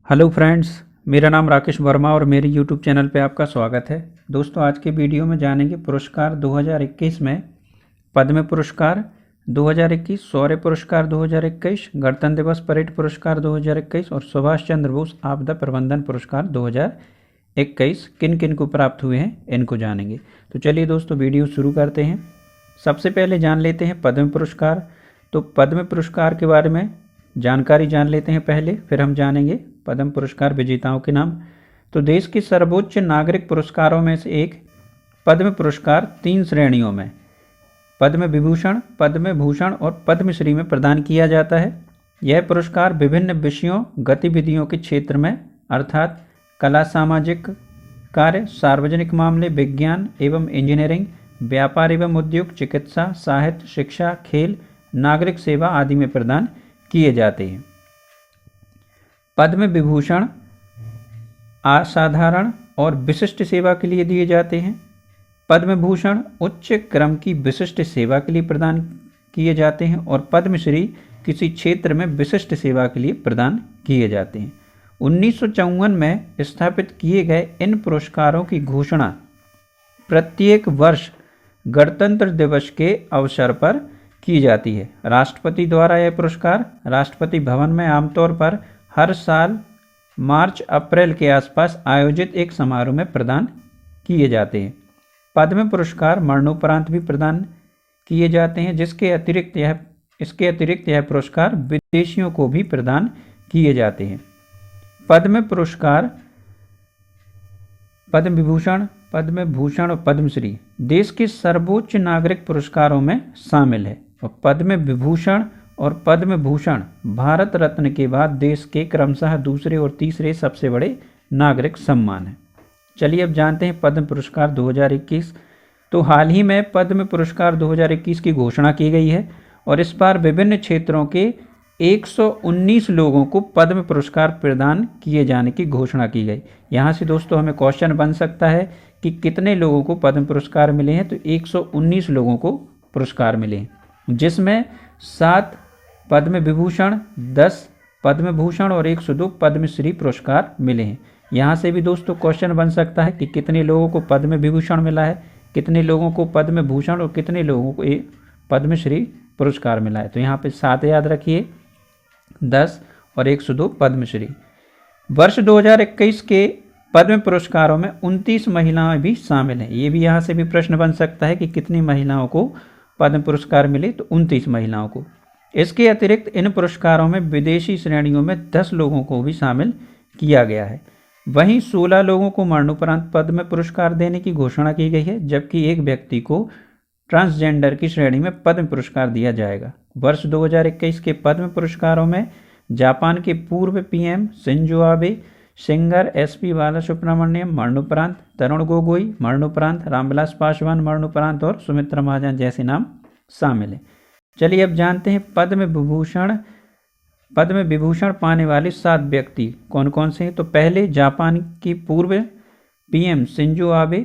Hello friends, मेरा नाम राकेश वर्मा और मेरे यूट्यूब चैनल पे आपका स्वागत है। दोस्तों, आज के वीडियो में जानेंगे पुरस्कार 2021 में पद्म पुरस्कार 2021, शौर्य पुरस्कार 2021, गणतंत्र दिवस परेड पुरस्कार 2021 और सुभाष चंद्र बोस आपदा प्रबंधन पुरस्कार 2021 किन किन को प्राप्त हुए हैं, इनको जानेंगे। तो चलिए दोस्तों, वीडियो शुरू करते हैं। सबसे पहले जान लेते हैं पद्म पुरस्कार। तो पद्म पुरस्कार के बारे में जानकारी जान लेते हैं पहले, फिर हम जानेंगे पद्म पुरस्कार विजेताओं के नाम। तो देश के सर्वोच्च नागरिक पुरस्कारों में से एक पद्म पुरस्कार 3 श्रेणियों में पद्म विभूषण, पद्म भूषण और पद्मश्री में प्रदान किया जाता है। यह पुरस्कार विभिन्न विषयों, गतिविधियों के क्षेत्र में अर्थात कला, सामाजिक कार्य, सार्वजनिक मामले, विज्ञान एवं इंजीनियरिंग, व्यापार एवं उद्योग, चिकित्सा, साहित्य, शिक्षा, खेल, नागरिक सेवा आदि में प्रदान किए जाते हैं। पद्म विभूषण असाधारण और विशिष्ट सेवा के लिए दिए जाते हैं। पद्म भूषण उच्च क्रम की विशिष्ट सेवा के लिए प्रदान किए जाते हैं और पद्मश्री किसी क्षेत्र में विशिष्ट सेवा के लिए प्रदान किए जाते हैं। 1954 में स्थापित किए गए इन पुरस्कारों की घोषणा प्रत्येक वर्ष गणतंत्र दिवस के अवसर पर की जाती है। राष्ट्रपति द्वारा यह पुरस्कार राष्ट्रपति भवन में आमतौर पर हर साल मार्च अप्रैल के आसपास आयोजित एक समारोह में प्रदान किए जाते हैं। पद्म पुरस्कार मरणोपरांत भी प्रदान किए जाते हैं, इसके अतिरिक्त यह पुरस्कार विदेशियों को भी प्रदान किए जाते हैं। पद्म पुरस्कार पद्म विभूषण, पद्म भूषण और पद्मश्री देश के सर्वोच्च नागरिक पुरस्कारों में शामिल है और पद्म विभूषण और पद्म भूषण भारत रत्न के बाद देश के क्रमशः दूसरे और तीसरे सबसे बड़े नागरिक सम्मान हैं। चलिए अब जानते हैं पद्म पुरस्कार 2021। तो हाल ही में पद्म पुरस्कार 2021 की घोषणा की गई है और इस बार विभिन्न क्षेत्रों के 119 लोगों को पद्म पुरस्कार प्रदान किए जाने की घोषणा की गई। यहाँ से दोस्तों हमें क्वेश्चन बन सकता है कि कितने लोगों को पद्म पुरस्कार मिले हैं। तो 119 लोगों को पुरस्कार मिले हैं, जिसमें 7 पद्म विभूषण, 10 पद्म भूषण और 102 पद्मश्री पुरस्कार मिले हैं। यहाँ से भी दोस्तों क्वेश्चन बन सकता है कि कितने लोगों को पद्म विभूषण मिला है, कितने लोगों को पद्म भूषण और कितने लोगों को पद्मश्री पुरस्कार मिला है। तो यहाँ पे 7 याद रखिए, 10 और 102 पद्मश्री। वर्ष 2021 के पद्म पुरस्कारों में 29 महिलाएं भी शामिल हैं। ये भी यहाँ से भी प्रश्न बन सकता है कि कितनी महिलाओं को पद्म पुरस्कार मिले। तो 29 महिलाओं को। इसके अतिरिक्त इन पुरस्कारों में विदेशी श्रेणियों में 10 लोगों को भी शामिल किया गया है। वहीं 16 लोगों को मरणोपरांत पद्म पुरस्कार देने की घोषणा की गई है, जबकि एक व्यक्ति को ट्रांसजेंडर की श्रेणी में पद्म पुरस्कार दिया जाएगा। वर्ष 2021 के पद्म पुरस्कारों में जापान के पूर्व PM Shinzo Abe, singer SP Balasubrahmanyam मरणोपरांत, तरुण गोगोई मरणोपरांत, रामविलास पासवान मरणोपरांत और सुमित्रा महाजन जैसे नाम शामिल हैं। चलिए अब जानते हैं पद्म विभूषण पाने वाले 7 व्यक्ति कौन कौन से हैं। तो पहले जापान की पूर्व PM Shinzo Abe,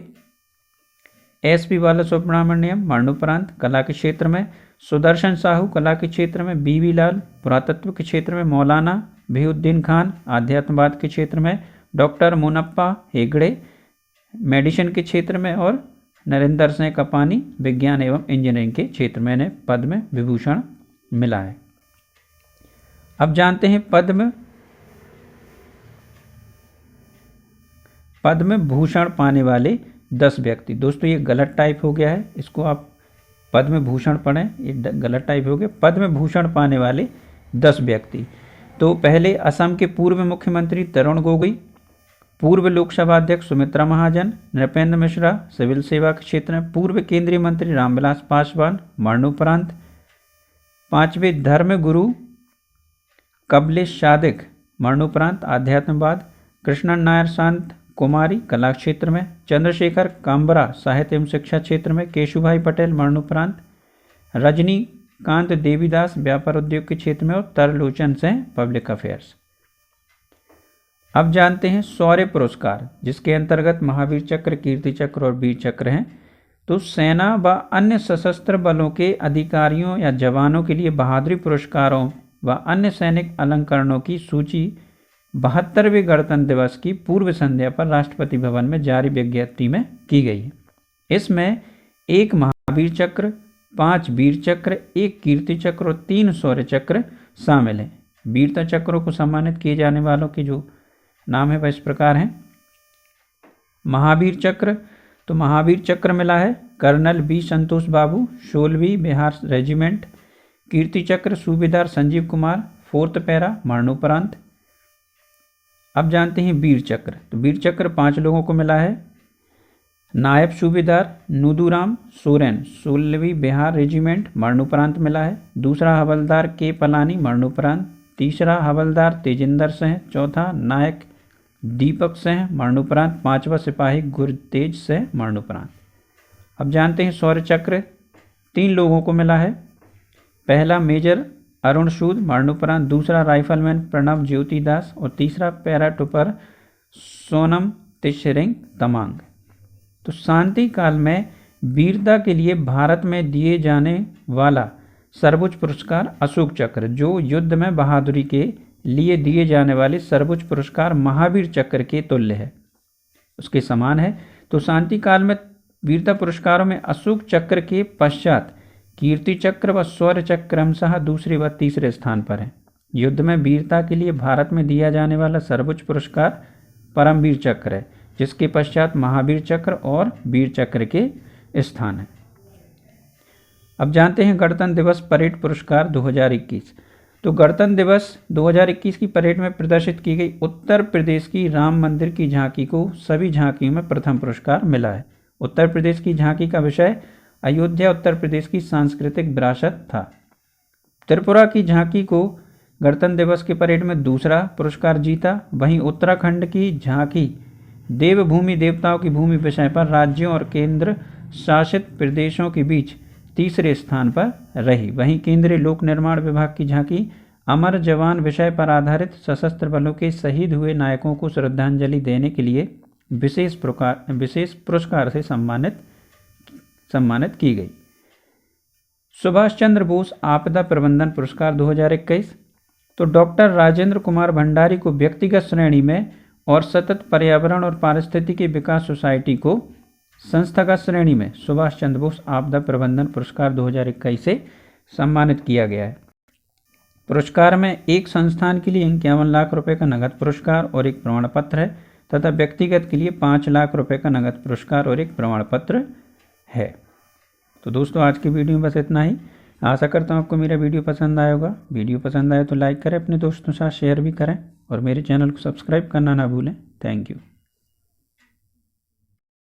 SP Balasubrahmanyam मरणोपरांत कला के क्षेत्र में, सुदर्शन साहू कला के क्षेत्र में, बीबी लाल पुरातत्व के क्षेत्र में, मौलाना बहीउद्दीन खान आध्यात्मवाद के क्षेत्र में, डॉक्टर मुनप्पा हेगड़े मेडिसिन के क्षेत्र में और नरेंद्र सिंह कपानी विज्ञान एवं इंजीनियरिंग के क्षेत्र में इन्हें पद्म विभूषण मिला है। अब जानते हैं पद्म भूषण पाने वाले 10 व्यक्ति। दोस्तों ये गलत टाइप हो गया है, इसको आप पद्म भूषण पढ़ें, ये गलत टाइप हो गया। पद्म भूषण पाने वाले 10 व्यक्ति। तो पहले असम के पूर्व मुख्यमंत्री तरुण गोगोई, पूर्व लोकसभा अध्यक्ष सुमित्रा महाजन, नृपेंद्र मिश्रा सिविल सेवा के क्षेत्र में, पूर्व केंद्रीय मंत्री रामविलास पासवान मरणोपरांत। 5वें धर्म गुरु कमलेश सादिक मरणोपरांत आध्यात्मवाद, कृष्णन नायर शांत कुमारी कला क्षेत्र में, चंद्रशेखर काम्बरा साहित्य एवं शिक्षा क्षेत्र में, केशुभाई पटेल मरणोपरांत, रजनीकांत देवीदास व्यापार उद्योग के क्षेत्र में और तरलोचन सिंह पब्लिक अफेयर्स। अब जानते हैं शौर्य पुरस्कार, जिसके अंतर्गत महावीर चक्र, कीर्ति चक्र और वीर चक्र हैं। तो सेना व अन्य सशस्त्र बलों के अधिकारियों या जवानों के लिए बहादुरी पुरस्कारों व अन्य सैनिक अलंकरणों की सूची 72वें गणतंत्र दिवस की पूर्व संध्या पर राष्ट्रपति भवन में जारी विज्ञप्ति में की गई है। इसमें 1 महावीर चक्र, 5 वीर चक्र, 1 कीर्ति चक्र और 3 शौर्य चक्र शामिल हैं। वीरता चक्रों को सम्मानित किए जाने वालों के जो नाम है वह इस प्रकार हैं। महावीर चक्र, तो महावीर चक्र मिला है कर्नल बी संतोष बाबू, 16वीं बिहार रेजिमेंट। कीर्ति चक्र सूबेदार संजीव कुमार, 4th पैरा, मरणोपरांत। अब जानते हैं वीर चक्र। तो वीर चक्र 5 लोगों को मिला है। नायब सूबेदार नूदूराम सोरेन, 16वीं बिहार रेजिमेंट, मरणोपरांत मिला है। दूसरा हवलदार के पलानी, मरणोपरांत। तीसरा हवलदार तेजिंदर सिंह, चौथा नायक दीपक सिंह, मरणोपरांत। 5वां सिपाही गुरतेज सिंह, मरणोपरांत। अब जानते हैं शौर्य चक्र 3 लोगों को मिला है। पहला मेजर अरुण सूद, मरणोपरांत। दूसरा राइफलमैन प्रणव ज्योति दास और तीसरा पैराट्रूपर सोनम तिशरिंग तमांग। तो शांति काल में वीरता के लिए भारत में दिए जाने वाला सर्वोच्च पुरस्कार अशोक चक्र, जो युद्ध में बहादुरी के लिए दिए जाने वाले सर्वोच्च पुरस्कार महावीर चक्र के तुल्य है, उसके समान है। तो शांति काल में वीरता पुरस्कारों में अशोक चक्र के पश्चात कीर्ति चक्र व शौर्य चक्र क्रमशः दूसरे व तीसरे स्थान पर है। युद्ध में वीरता के लिए भारत में दिया जाने वाला सर्वोच्च पुरस्कार परमवीर चक्र है, जिसके पश्चात महावीर चक्र और वीर चक्र के स्थान है। अब जानते हैं गणतंत्र दिवस परेड पुरस्कार 2021। तो गणतंत्र दिवस 2021 की परेड में प्रदर्शित की गई उत्तर प्रदेश की राम मंदिर की झांकी को सभी झांकियों में प्रथम पुरस्कार मिला है। उत्तर प्रदेश की झांकी का विषय अयोध्या उत्तर प्रदेश की सांस्कृतिक विरासत था। त्रिपुरा की झांकी को गणतंत्र दिवस के परेड में दूसरा पुरस्कार जीता। वहीं उत्तराखंड की झांकी देवभूमि देवताओं की भूमि विषय पर राज्यों और केंद्र शासित प्रदेशों के बीच तीसरे स्थान पर रही। वहीं केंद्रीय लोक निर्माण विभाग की झांकी अमर जवान विषय पर आधारित सशस्त्र बलों के शहीद हुए नायकों को श्रद्धांजलि देने के लिए विशेष पुरस्कार से सम्मानित की गई। सुभाष चंद्र बोस आपदा प्रबंधन पुरस्कार 2021। तो डॉक्टर राजेंद्र कुमार भंडारी को व्यक्तिगत श्रेणी में और सतत पर्यावरण और पारिस्थितिकी विकास सोसाइटी को संस्थागत श्रेणी में सुभाष चंद्र बोस आपदा प्रबंधन पुरस्कार 2021 से सम्मानित किया गया है। पुरस्कार में एक संस्थान के लिए 51 लाख रुपए का नगद पुरस्कार और एक प्रमाण पत्र है तथा व्यक्तिगत के लिए 5 लाख रुपए का नगद पुरस्कार और एक प्रमाण पत्र है। तो दोस्तों आज की वीडियो में बस इतना ही। आशा करता हूँ आपको मेरा वीडियो पसंद आया होगा। वीडियो पसंद आए तो लाइक करें, अपने दोस्तों के साथ शेयर भी करें और मेरे चैनल को सब्सक्राइब करना ना भूलें। Thank you.